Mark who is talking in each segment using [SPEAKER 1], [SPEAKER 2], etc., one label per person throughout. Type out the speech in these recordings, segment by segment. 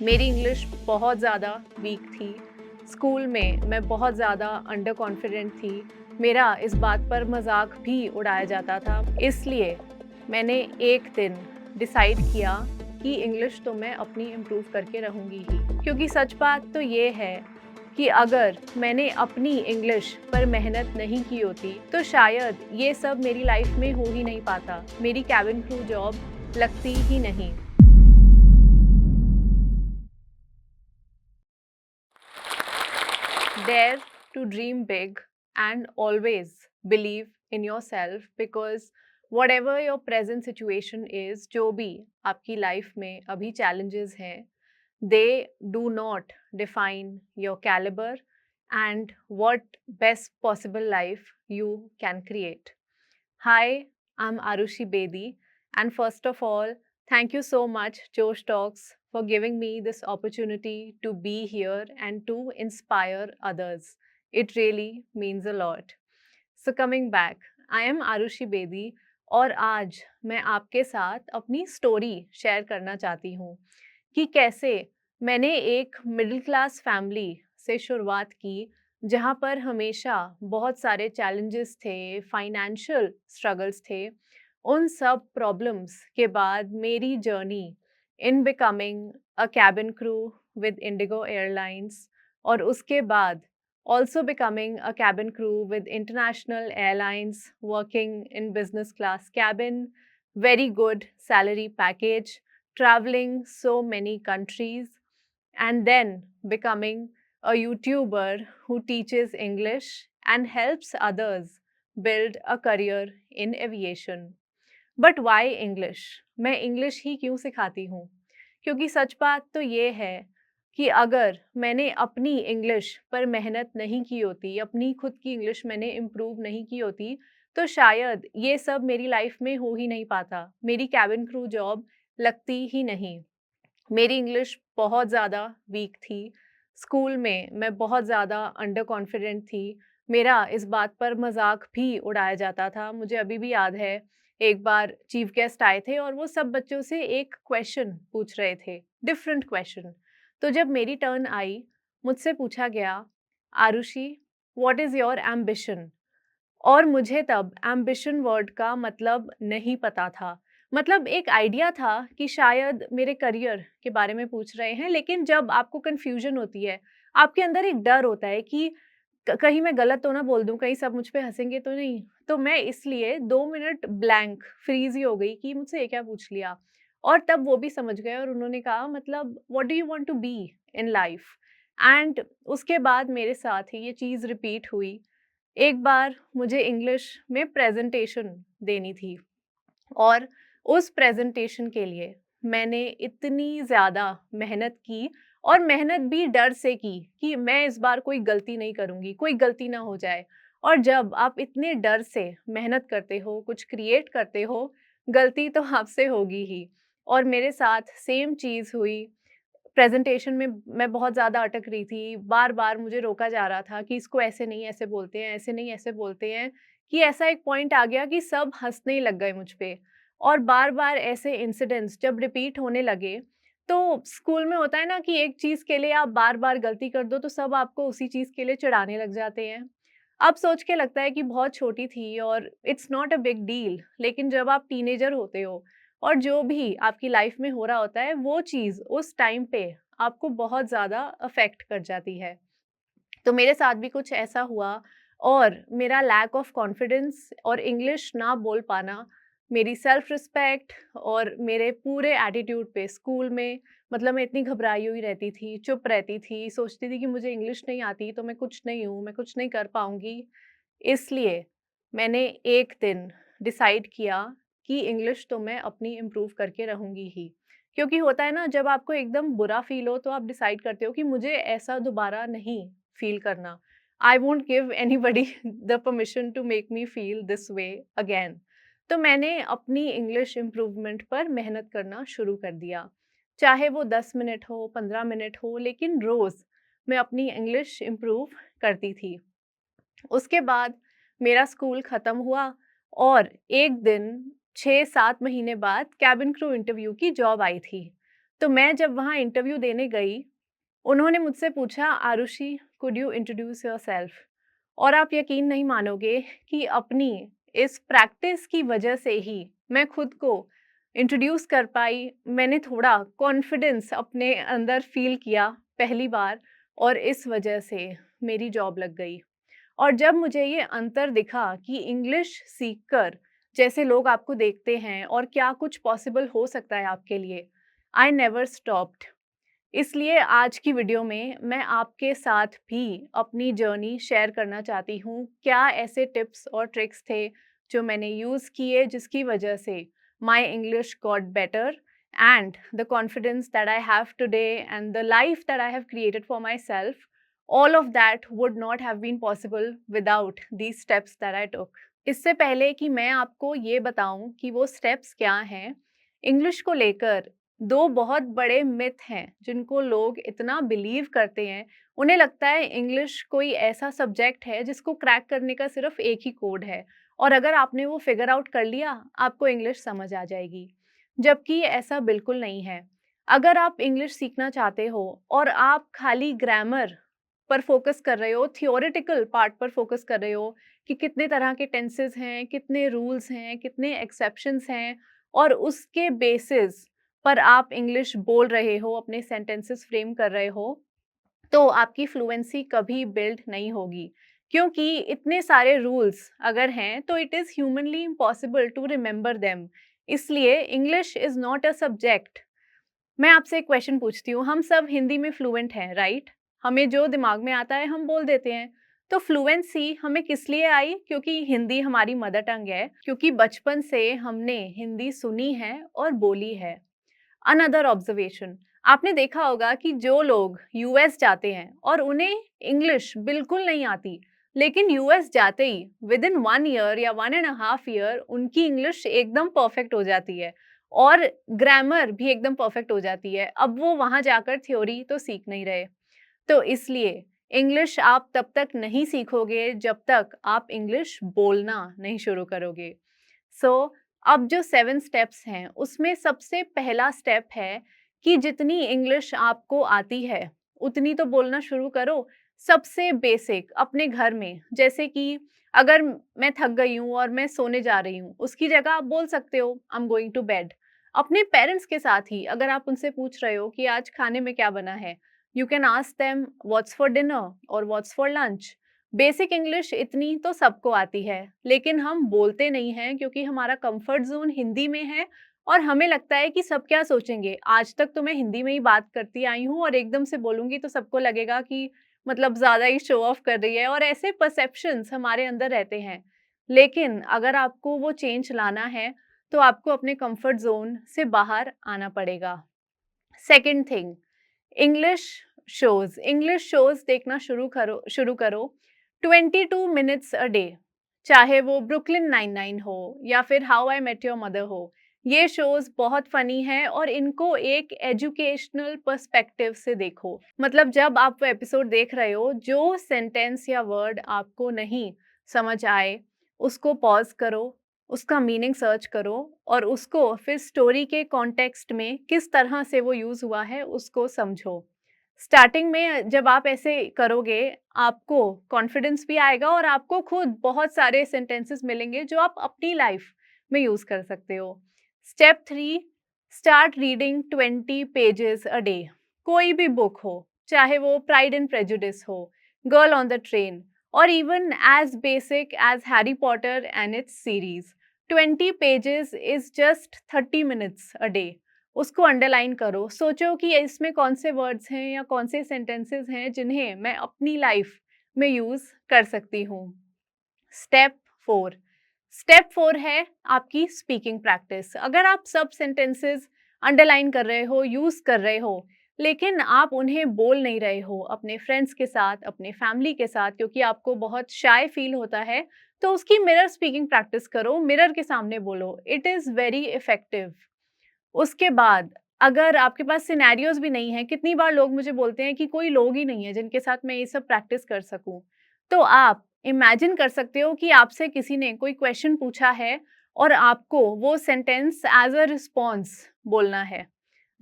[SPEAKER 1] मेरी इंग्लिश बहुत ज़्यादा वीक थी। स्कूल में मैं बहुत ज़्यादा अंडर कॉन्फिडेंट थी। मेरा इस बात पर मज़ाक भी उड़ाया जाता था। इसलिए मैंने एक दिन डिसाइड किया कि इंग्लिश तो मैं अपनी इम्प्रूव करके रहूँगी ही। क्योंकि सच बात तो ये है कि अगर मैंने अपनी इंग्लिश पर मेहनत नहीं की होती, तो शायद ये सब मेरी लाइफ में हो ही नहीं पाता। मेरी केबिन क्रू जॉब लगती ही नहीं। Dare to dream big and always believe in yourself because whatever your present situation is, जो भी आपकी लाइफ में अभी challenges हैं, they do not define your caliber and what best possible life you can create. Hi, I'm Arushi Bedi, and first of all, thank you so much, Josh Talks, for giving me this opportunity to be here and to inspire others. It really means a lot. So coming back, I am Arushi Bedi और आज मैं आपके साथ अपनी story share करना चाहती हूँ कि कैसे मैंने एक मिडिल क्लास फैमिली से शुरुआत की जहाँ पर हमेशा बहुत सारे चैलेंजेस थे, फाइनेंशियल स्ट्रगल्स थे। उन सब प्रॉब्लम्स के बाद मेरी journey in becoming a cabin crew with Indigo airlines और उसके बाद also becoming a cabin crew with international airlines, working in business class cabin, very good salary package, traveling so many countries, and then becoming a YouTuber who teaches English and helps others build a career in aviation. But why English? मैं English ही क्यों सिखाती हूँ? क्योंकि सच बात तो ये है कि अगर मैंने अपनी इंग्लिश पर मेहनत नहीं की होती, अपनी खुद की इंग्लिश मैंने इम्प्रूव नहीं की होती, तो शायद ये सब मेरी लाइफ में हो ही नहीं पाता। मेरी केबिन क्रू जॉब लगती ही नहीं। मेरी इंग्लिश बहुत ज़्यादा वीक थी। स्कूल में मैं बहुत ज़्यादा अंडर कॉन्फिडेंट थी। मेरा इस बात पर मज़ाक भी उड़ाया जाता था। मुझे अभी भी याद है, एक बार चीफ गेस्ट आए थे और वो सब बच्चों से एक क्वेश्चन पूछ रहे थे, डिफरेंट क्वेश्चन। तो जब मेरी टर्न आई, मुझसे पूछा गया, "Arushi, what is your ambition?" और मुझे तब एम्बिशन वर्ड का मतलब नहीं पता था। मतलब एक आइडिया था कि शायद मेरे करियर के बारे में पूछ रहे हैं, लेकिन जब आपको कन्फ्यूज़न होती है, आपके अंदर एक डर होता है कि कहीं मैं गलत तो ना बोल दूँ, कहीं सब मुझ पे हँसेंगे तो नहीं? तो मैं इसलिए 2 मिनट ब्लैंक फ्रीज़ ही हो गई कि मुझसे ये क्या पूछ लिया? और तब वो भी समझ गए और उन्होंने कहा, मतलब what do you want to be in life? And उसके बाद मेरे साथ ये चीज़ रिपीट हुई। एक बार मुझे इंग्लिश में प्रेज़ेंटेशन देनी थी और उस प्रेज़ेंटेशन के लिए मैंने इतनी ज़्यादा मेहनत की और मेहनत भी डर से की कि मैं इस बार कोई गलती नहीं करूँगी, कोई गलती ना हो जाए। और जब आप इतने डर से मेहनत करते हो, कुछ क्रिएट करते हो, गलती तो आपसे होगी ही। और मेरे साथ सेम चीज़ हुई। प्रेज़ेंटेशन में मैं बहुत ज़्यादा अटक रही थी, बार-बार मुझे रोका जा रहा था कि इसको ऐसे नहीं ऐसे बोलते हैं, ऐसे नहीं ऐसे बोलते हैं, कि ऐसा एक पॉइंट आ गया कि सब हँसने ही लग गए मुझ पे। और बार-बार ऐसे इंसिडेंट्स जब रिपीट होने लगे, तो स्कूल में होता है ना कि एक चीज़ के लिए आप बार-बार गलती कर दो, तो सब आपको उसी चीज़ के लिए चिढ़ाने लग जाते हैं। अब सोच के लगता है कि बहुत छोटी थी और it's not a big deal, लेकिन जब आप टीनेजर होते हो और जो भी आपकी लाइफ में हो रहा होता है, वो चीज़ उस टाइम पे आपको बहुत ज़्यादा अफ़ेक्ट कर जाती है। तो मेरे साथ भी कुछ ऐसा हुआ और मेरा लैक ऑफ कॉन्फिडेंस और इंग्लिश ना बोल पाना, मेरी सेल्फ रिस्पेक्ट और मेरे पूरे एटीट्यूड पे स्कूल में, मतलब मैं इतनी घबराई हुई रहती थी, चुप रहती थी, सोचती थी कि मुझे इंग्लिश नहीं आती तो मैं कुछ नहीं हूँ, मैं कुछ नहीं कर पाऊँगी। इसलिए मैंने एक दिन डिसाइड किया कि इंग्लिश तो मैं अपनी इम्प्रूव करके रहूँगी ही। क्योंकि होता है ना, जब आपको एकदम बुरा फ़ील हो तो आप डिसाइड करते हो कि मुझे ऐसा दोबारा नहीं फ़ील करना। I won't give anybody the permission to make me feel this way again. तो मैंने अपनी इंग्लिश इम्प्रूवमेंट पर मेहनत करना शुरू कर दिया। चाहे वो 10 मिनट हो, 15 मिनट हो, लेकिन रोज़ मैं अपनी इंग्लिश इम्प्रूव करती थी। उसके बाद मेरा स्कूल ख़त्म हुआ और एक दिन 6-7 महीने बाद केबिन क्रू इंटरव्यू की जॉब आई थी। तो मैं जब वहाँ इंटरव्यू देने गई, उन्होंने मुझसे पूछा, Arushi, could you introduce yourself? और आप यकीन नहीं मानोगे कि अपनी इस प्रैक्टिस की वजह से ही मैं खुद को इंट्रोड्यूस कर पाई। मैंने थोड़ा कॉन्फिडेंस अपने अंदर फ़ील किया पहली बार, और इस वजह से मेरी जॉब लग गई। और जब मुझे ये अंतर दिखा कि इंग्लिश सीखकर जैसे लोग आपको देखते हैं और क्या कुछ पॉसिबल हो सकता है आपके लिए, आई नेवर स्टॉप्ड। इसलिए आज की वीडियो में मैं आपके साथ भी अपनी जर्नी शेयर करना चाहती हूँ। क्या ऐसे टिप्स और ट्रिक्स थे जो मैंने यूज़ किए जिसकी वजह से my English got better, and the confidence that I have today and the life that I have created for myself, all of that would not have been possible without these steps that I took. इससे पहले कि मैं आपको ये बताऊं कि वो steps क्या हैं, इंग्लिश को लेकर दो बहुत बड़े मिथ हैं जिनको लोग इतना बिलीव करते हैं। उन्हें लगता है इंग्लिश कोई ऐसा सब्जेक्ट है जिसको क्रैक करने का सिर्फ एक ही कोड है, और अगर आपने वो फिगर आउट कर लिया आपको इंग्लिश समझ आ जाएगी। जबकि ऐसा बिल्कुल नहीं है। अगर आप इंग्लिश सीखना चाहते हो और आप खाली ग्रामर पर फोकस कर रहे हो, थियोरेटिकल पार्ट पर फोकस कर रहे हो कि कितने तरह के टेंसेस हैं, कितने रूल्स हैं, कितने एक्सेप्शंस हैं, और उसके बेसिस पर आप इंग्लिश बोल रहे हो, अपने सेंटेंसेस फ्रेम कर रहे हो, तो आपकी फ्लुएंसी कभी बिल्ड नहीं होगी। क्योंकि इतने सारे रूल्स अगर हैं तो it is humanly impossible to remember them. इसलिए English is not a subject. मैं आपसे एक क्वेश्चन पूछती हूँ, हम सब हिंदी में फ्लुएंट हैं, राइट? हमें जो दिमाग में आता है हम बोल देते हैं। तो फ्लुएंसी हमें किस लिए आई? क्योंकि हिंदी हमारी मदर टंग है, क्योंकि बचपन से हमने हिंदी सुनी है और बोली है। अनदर ऑब्जर्वेशन, आपने देखा होगा कि जो लोग यूएस जाते हैं और उन्हें इंग्लिश बिल्कुल नहीं आती, लेकिन यूएस जाते ही विद इन 1 ईयर या 1.5 ईयर उनकी इंग्लिश एकदम परफेक्ट हो जाती है, और ग्रामर भी एकदम परफेक्ट हो जाती है। अब वो वहाँ जाकर थ्योरी तो सीख नहीं रहे। तो इसलिए इंग्लिश आप तब तक नहीं सीखोगे जब तक आप इंग्लिश बोलना नहीं शुरू करोगे। सो अब जो 7 स्टेप्स हैं उसमें सबसे पहला स्टेप है कि जितनी इंग्लिश आपको आती है उतनी तो बोलना शुरू करो। सबसे बेसिक अपने घर में, जैसे कि अगर मैं थक गई हूँ और मैं सोने जा रही हूँ, उसकी जगह आप बोल सकते हो I am going to bed. अपने पेरेंट्स के साथ ही अगर आप उनसे पूछ रहे हो कि आज खाने में क्या बना है, you can ask them what's for dinner और what's for lunch. Basic English इतनी तो सबको आती है, लेकिन हम बोलते नहीं हैं क्योंकि हमारा कंफर्ट जोन हिंदी में है, और हमें लगता है कि सब क्या सोचेंगे। आज तक तो मैं हिंदी में ही बात करती आई हूँ और एकदम से बोलूँगी तो सबको लगेगा कि मतलब ज़्यादा ही शो ऑफ कर रही है, और ऐसे परसेप्शंस हमारे अंदर रहते हैं। लेकिन अगर आपको वो चेंज लाना है तो आपको अपने कंफर्ट जोन से बाहर आना पड़ेगा। Second thing, English English shows देखना शुरू करो 22 मिनट्स अ डे। चाहे वो ब्रुकलिन 99 हो या फिर how I met your mother हो, ये शोज बहुत फनी है और इनको एक एजुकेशनल पर्सपेक्टिव से देखो। मतलब जब आप वो एपिसोड देख रहे हो, जो सेंटेंस या वर्ड आपको नहीं समझ आए उसको पॉज करो, उसका मीनिंग सर्च करो, और उसको फिर स्टोरी के कॉन्टेक्स्ट में किस तरह से वो यूज़ हुआ है उसको समझो। स्टार्टिंग में जब आप ऐसे करोगे आपको कॉन्फिडेंस भी आएगा और आपको खुद बहुत सारे सेंटेंसेस मिलेंगे जो आप अपनी लाइफ में यूज़ कर सकते हो। Step 3, start reading 20 pages a day. कोई भी बुक हो, चाहे वो प्राइड एंड प्रेजुडिस हो, गर्ल ऑन द ट्रेन, और even as basic as Harry Potter and its series. 20 pages is just 30 minutes a day. उसको अंडरलाइन करो, सोचो कि इसमें कौन से वर्ड्स हैं या कौन से सेंटेंसेस हैं जिन्हें मैं अपनी लाइफ में यूज़ कर सकती हूँ। स्टेप 4, स्टेप 4 है आपकी स्पीकिंग प्रैक्टिस। अगर आप सब सेंटेंसेस अंडरलाइन कर रहे हो, यूज़ कर रहे हो, लेकिन आप उन्हें बोल नहीं रहे हो अपने फ्रेंड्स के साथ, अपने फैमिली के साथ, क्योंकि आपको बहुत शाय फील होता है, तो उसकी मिरर स्पीकिंग प्रैक्टिस करो, मिरर के सामने बोलो। It is very effective. उसके बाद अगर आपके पास सिनेरियोज़ भी नहीं हैं, कितनी बार लोग मुझे बोलते हैं कि कोई लोग ही नहीं है जिनके साथ मैं ये सब प्रैक्टिस कर सकूँ। तो आप इमेजिन कर सकते हो कि आपसे किसी ने कोई क्वेश्चन पूछा है और आपको वो सेंटेंस एज़ अ रिस्पॉन्स बोलना है।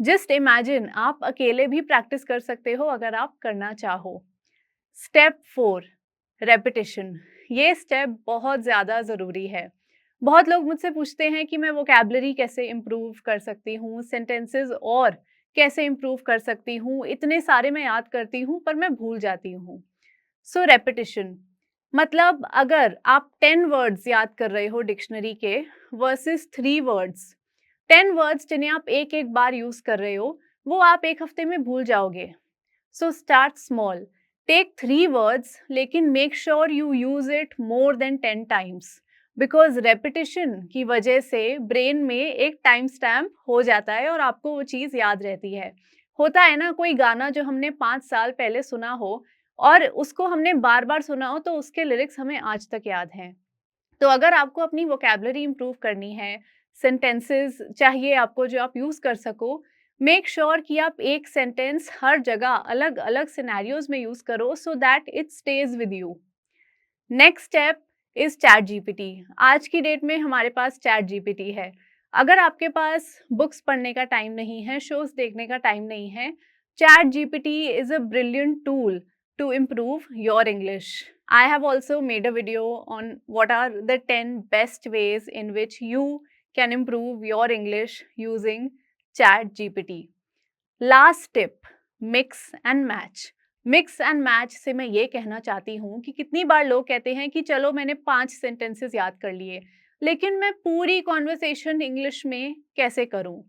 [SPEAKER 1] जस्ट इमेजिन आप अकेले भी प्रैक्टिस कर सकते हो अगर आप करना चाहो। Step 4, repetition. ये स्टेप बहुत ज़्यादा ज़रूरी है। बहुत लोग मुझसे पूछते हैं कि मैं वोकैब्युलरी कैसे इम्प्रूव कर सकती हूँ, सेंटेंसेस और कैसे इम्प्रूव कर सकती हूँ, इतने सारे मैं याद करती हूँ पर मैं भूल जाती हूँ। सो रेपिटिशन मतलब अगर आप 10 वर्ड्स याद कर रहे हो डिक्शनरी के वर्सेस 3 वर्ड्स, 10 वर्ड्स जिन्हें आप एक एक बार यूज कर रहे हो वो आप एक हफ्ते में भूल जाओगे। So start small, take 3 words लेकिन make sure you use it more than 10 times, because repetition की वजह से ब्रेन में एक टाइम स्टैम्प हो जाता है और आपको वो चीज़ याद रहती है। होता है ना, कोई गाना जो हमने 5 साल पहले सुना हो और उसको हमने बार बार सुना हो तो उसके लिरिक्स हमें आज तक याद हैं। तो अगर आपको अपनी वोकैब्युलरी इंप्रूव करनी है, सेंटेंसेस चाहिए आपको जो आप यूज़ कर सको, मेक श्योर कि आप एक सेंटेंस हर जगह अलग-अलग सिनेरियोज़ में यूज़ करो so that it stage with you. Next step is chat GPT. आज की डेट में हमारे पास चैट जीपीटी है। अगर आपके पास बुक्स पढ़ने का टाइम नहीं है, शोज़ देखने का टाइम नहीं है, chat GPT is a brilliant tool to improve your English. I have also made a video on what are the 10 best ways in which you can improve your English using Chat GPT. Last tip, mix and match. Mix and match से मैं ये कहना चाहती हूँ कि कितनी बार लोग कहते हैं कि चलो मैंने 5 सेंटेंसेस याद कर लिए, लेकिन मैं पूरी कॉन्वर्सेशन इंग्लिश में कैसे करूँ?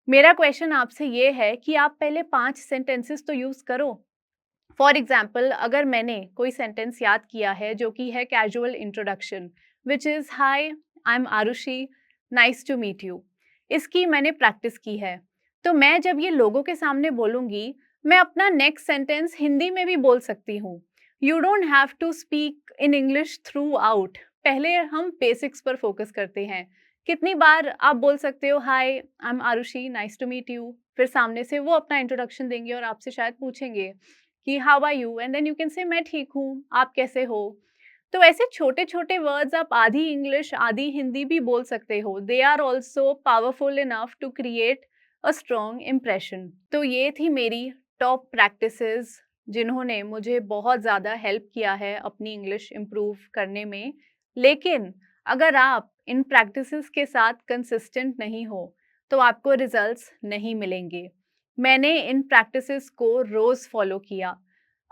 [SPEAKER 1] मेरा क्वेश्चन आपसे ये है कि आप पहले 5 सेंटेंसेस तो यूज़ करो। फॉर एग्जाम्पल अगर मैंने कोई सेंटेंस याद किया है जो कि है casual introduction which is hi, I am Arushi, nice to meet you, इसकी मैंने प्रैक्टिस की है, तो मैं जब ये लोगों के सामने बोलूँगी मैं अपना नेक्स्ट सेंटेंस हिंदी में भी बोल सकती हूँ। You don't have to speak in English throughout. पहले हम बेसिक्स पर फोकस करते हैं। कितनी बार आप बोल सकते हो hi, I am Arushi, nice to meet you, फिर सामने से वो अपना इंट्रोडक्शन देंगे और आपसे शायद पूछेंगे कि how are you, and then you can say मैं ठीक हूँ, आप कैसे हो। तो ऐसे छोटे छोटे वर्ड्स आप आधी इंग्लिश आधी हिंदी भी बोल सकते हो। They are also powerful enough to create a strong impression. तो ये थी मेरी टॉप प्रैक्टिसेस जिन्होंने मुझे बहुत ज़्यादा हेल्प किया है अपनी इंग्लिश इम्प्रूव करने में। लेकिन अगर आप इन प्रैक्टिसेस के साथ कंसिस्टेंट नहीं हो तो आपको रिजल्ट्स नहीं मिलेंगे। मैंने इन प्रैक्टिसेस को रोज़ फॉलो किया।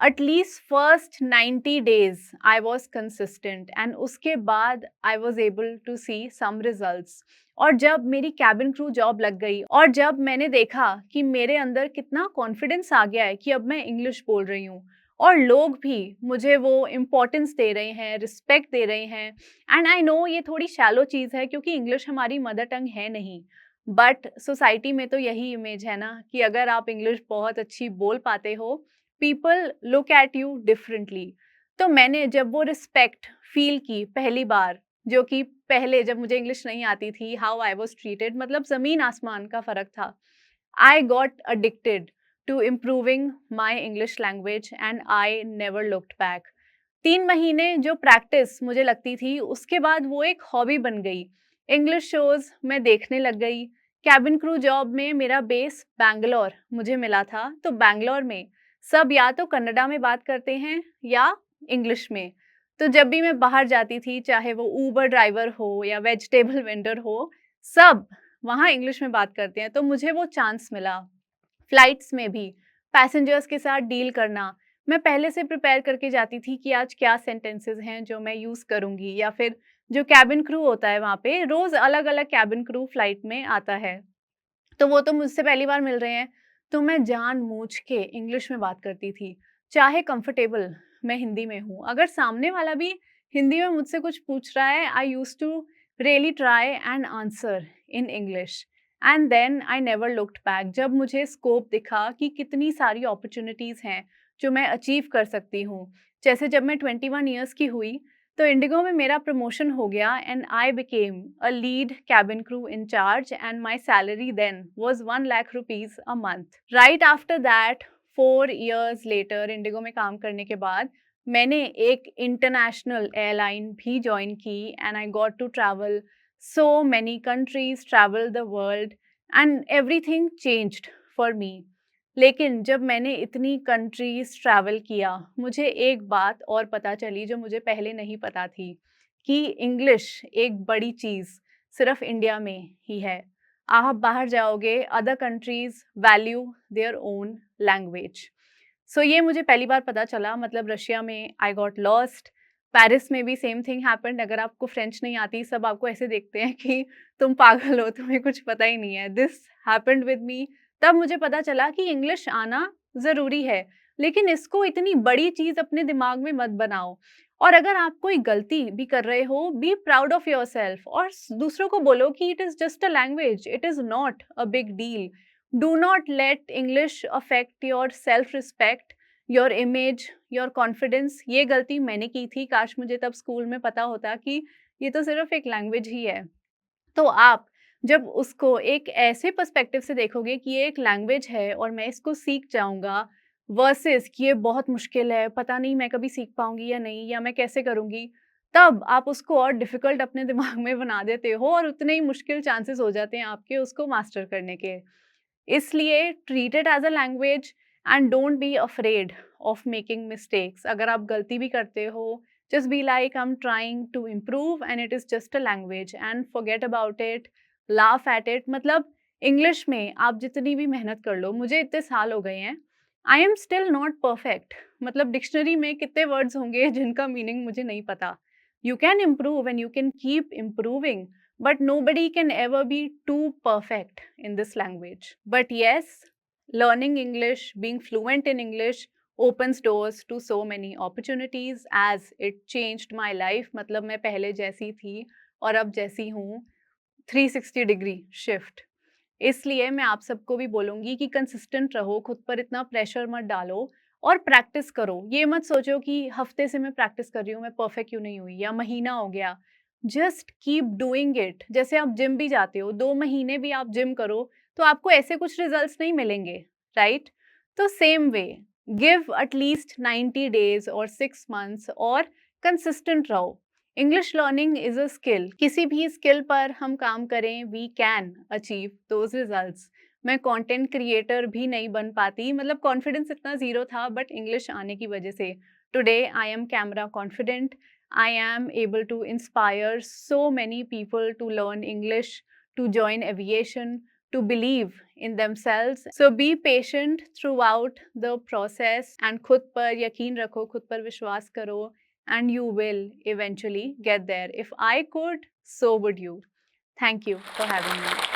[SPEAKER 1] At least first 90 days I was consistent and उसके बाद I was able to see some results. और जब मेरी कैबिन क्रू जॉब लग गई और जब मैंने देखा कि मेरे अंदर कितना कॉन्फिडेंस आ गया है कि अब मैं इंग्लिश बोल रही हूँ और लोग भी मुझे वो इम्पोर्टेंस दे रहे हैं, रिस्पेक्ट दे रहे हैं। एंड आई नो ये थोड़ी शैलो चीज़ है क्योंकि इंग्लिश हमारी मदर टंग है नहीं, बट सोसाइटी में तो यही इमेज है ना कि अगर आप इंग्लिश बहुत अच्छी बोल पाते हो, people look at you differently. तो मैंने जब वो रिस्पेक्ट फील की पहली बार, जो कि पहले जब मुझे इंग्लिश नहीं आती थी, हाउ आई वाज ट्रीटेड, मतलब ज़मीन आसमान का फ़र्क था। I got addicted to improving my English language and I never looked back. 3 महीने जो प्रैक्टिस मुझे लगती थी, उसके बाद वो एक हॉबी बन गई। इंग्लिश शोज़ मैं देखने लग गई। कैबिन क्रू जॉब में मेरा बेस बैंगलोर मुझे मिला था, तो बैंगलोर में सब या तो कन्नड़ा में बात करते हैं या इंग्लिश में। तो जब भी मैं बाहर जाती थी, चाहे वो ऊबर ड्राइवर हो या वेजिटेबल वेंडर हो, सब वहाँ इंग्लिश में बात करते हैं, तो मुझे वो चांस मिला। फ्लाइट्स में भी पैसेंजर्स के साथ डील करना, मैं पहले से प्रिपेयर करके जाती थी कि आज क्या सेंटेंसेस हैं जो मैं यूज़ करूँगी, या फिर जो कैबिन क्रू होता है वहाँ पे रोज़ अलग-अलग कैबिन क्रू फ्लाइट में आता है। तो वो तो मुझसे पहली बार मिल रहे हैं, तो मैं जानबूझ के इंग्लिश में बात करती थी। चाहे कंफर्टेबल मैं हिंदी में हूँ, अगर सामने वाला भी हिंदी में मुझसे कुछ पूछ रहा है, I used to really try and answer in English and then I never looked back. जब मुझे स्कोप दिखा कि कितनी सारी अपॉर्च्युनिटीज़ हैं जो मैं अचीव कर सकती हूँ। जैसे जब मैं 21 ईयर्स की हुई, तो इंडिगो में मेरा प्रमोशन हो गया and I became a lead cabin crew in charge and my salary then was 1 lakh rupees a month. Right after that, 4 years later IndiGo में काम करने के बाद मैंने एक इंटरनेशनल एयरलाइन भी ज्वाइन की and I got to travel so many countries, travel the world and everything changed for me. लेकिन जब मैंने इतनी कंट्रीज ट्रैवल किया, मुझे एक बात और पता चली जो मुझे पहले नहीं पता थी, कि इंग्लिश एक बड़ी चीज़ सिर्फ इंडिया में ही है। आप बाहर जाओगे, other countries value their own language. So ये मुझे पहली बार पता चला। मतलब रशिया में आई गॉट लॉस्ट, पेरिस में भी सेम थिंग हैपेंड। अगर आपको फ्रेंच नहीं आती, सब आपको ऐसे देखते हैं कि तुम पागल हो, तुम्हें कुछ पता ही नहीं है। This happened with me. तब मुझे पता चला कि इंग्लिश आना ज़रूरी है, लेकिन इसको इतनी बड़ी चीज़ अपने दिमाग में मत बनाओ। और अगर आप कोई गलती भी कर रहे हो, बी प्राउड ऑफ योरसेल्फ और दूसरों को बोलो कि it is just a language, it is not a big deal. Do not let English affect your self respect, your image, your confidence. ये गलती मैंने की थी। काश मुझे तब स्कूल में पता होता कि ये तो सिर्फ एक लैंग्वेज ही है। तो आप जब उसको एक ऐसे पर्सपेक्टिव से देखोगे कि ये एक लैंग्वेज है और मैं इसको सीख जाऊँगा, वर्सेस कि ये बहुत मुश्किल है, पता नहीं मैं कभी सीख पाऊँगी या नहीं, या मैं कैसे करूँगी, तब आप उसको और डिफ़िकल्ट अपने दिमाग में बना देते हो और उतने ही मुश्किल चांसेस हो जाते हैं आपके उसको मास्टर करने के। इसलिए treat it as a language and don't be afraid of making mistakes. अगर आप गलती भी करते हो, just be like, I'm trying to improve and it is just a language and forget about it, laugh at it। मतलब English में आप जितनी भी मेहनत कर लो, मुझे इतने साल हो गए हैं, I am still not perfect. मतलब डिक्शनरी में कितने वर्ड्स होंगे जिनका मीनिंग मुझे नहीं पता। You can improve and you can keep improving, but nobody can ever be too perfect in this language. But yes, learning English, being fluent in English opens doors to so many opportunities as it changed my life। मतलब मैं पहले जैसी थी और अब जैसी हूँ, 360 degree shift. इसलिए मैं आप सबको भी बोलूँगी कि कंसिस्टेंट रहो, खुद पर इतना प्रेशर मत डालो और प्रैक्टिस करो। ये मत सोचो कि हफ्ते से मैं प्रैक्टिस कर रही हूँ, मैं परफेक्ट क्यों नहीं हुई, या महीना हो गया। Just keep doing it. जैसे आप जिम भी जाते हो, 2 महीने भी आप जिम करो, तो आपको ऐसे कुछ रिजल्ट्स नहीं मिलेंगे, राइट? तो same way, give at 90 days और 6 मंथ्स और कंसिस्टेंट रहो। English learning is a skill. किसी भी स्किल पर हम काम करें, we can achieve those results. मैं कंटेंट क्रिएटर भी नहीं बन पाती, मतलब कॉन्फिडेंस इतना ज़ीरो था, बट इंग्लिश आने की वजह से today I am camera confident. I am able to inspire so many people to learn English, to join aviation, to believe in themselves। So be patient throughout the process and खुद पर यकीन रखो, खुद पर विश्वास करो, and you will eventually get there। If I could, so would you। Thank you for having me।